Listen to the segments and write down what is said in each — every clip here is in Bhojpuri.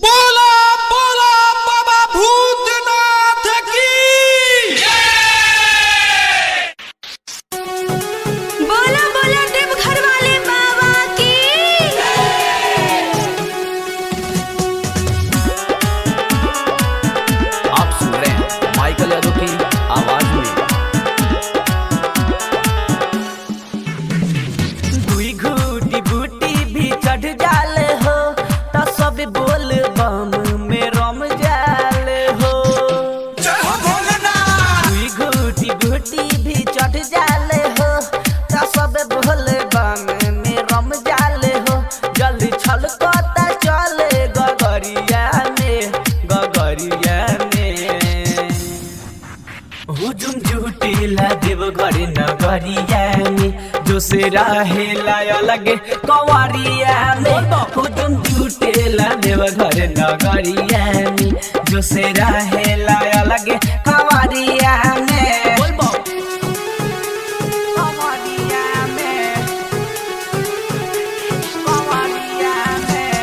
बोला बोला बाबा भूतनाथ की। बोला बोला देवघर वाले बाबा की। आप सुन रहे हैं माइकल यादव की आवाज में। दुई घूटी बूटी भी चढ़ जाले हो तो सब बोल बम में रम जाले हो। दुई घूटी बूटी भी चढ़ जाले हो तो सब बोल बम में रम जाले हो। जल्दी छलकता चले गगरिया में, गगरिया में हुजुम जुटेला देवघर नगरिया में, जो से रहेला अलग कंवरिया में। हुजुम जुटेला देवघर नगरिया में, जो से रहेला अलग कंवरिया में। कंवरिया में, कंवरिया में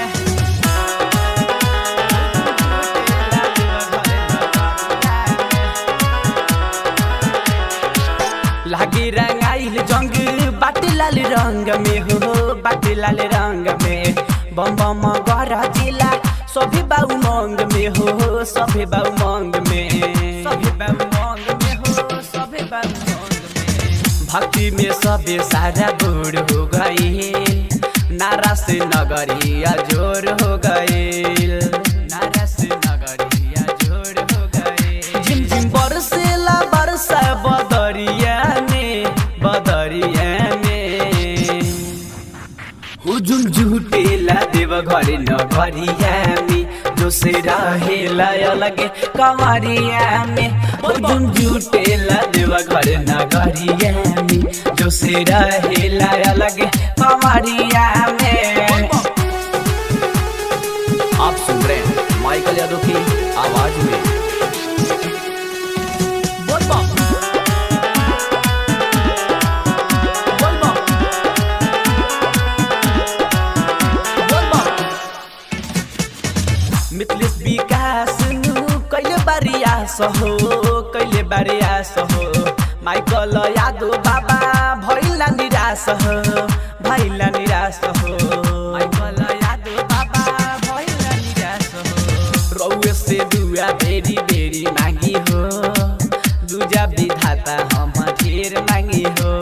लागी रंगाइल जंग बाटे लाल रंग में हो, बाटे लाल रंग में। बम बम गरजिला सभी बाऊ मंग में हो, सभी बाऊ मंग में, सभी बाऊ मंग में हो, सभी बाऊ मंग में। भक्ति में सबे सारा बूढ़ हो गई, नारा से नगरिया जोर हो गई, नारा से नगरिया जोर हो गई। झिम झिम बरसेला बरसा बदरिया में, बदरिया में हुजुम जुटेला देवघर नगरिया में, जो से रहेला अलग कंवरिया में। हुजुम जुटेला देवघर नगरिया में, जो से रहेला अलग कंवरिया में। आप सुन रहे हैं माइकल यादव की आवाज में। मिथलेश विकास नु कैले बारियास हो, कैले बारियास हो। माइकल यादव बाबा भइला निराश हो, भइला निराश हो। माइकल यादव बाबा भइला निराश हो। रउए से दुआ बेरी बेरी मांगी हो, दूजा विधाता हम ढेर मांगी हो,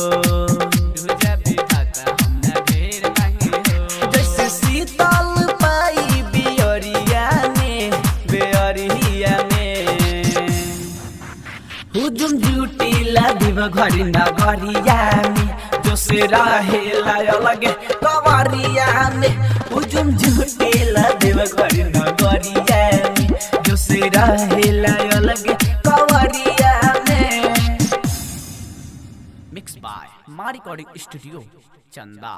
दूजा विधाता हम ढेर मांगी हो। जैसे शीतल पाई बियरिया में, बियरिया में हुजुम जुटेला देवघर नगरिया में, जो से रहेला अलग कंवरिया में। हुजुम जुटेला देवघर नगरिया में, जो से रहेला अलग कंवरिया में। मिक्स बाय मा रिकॉर्डिंग स्टूडियो चंदा।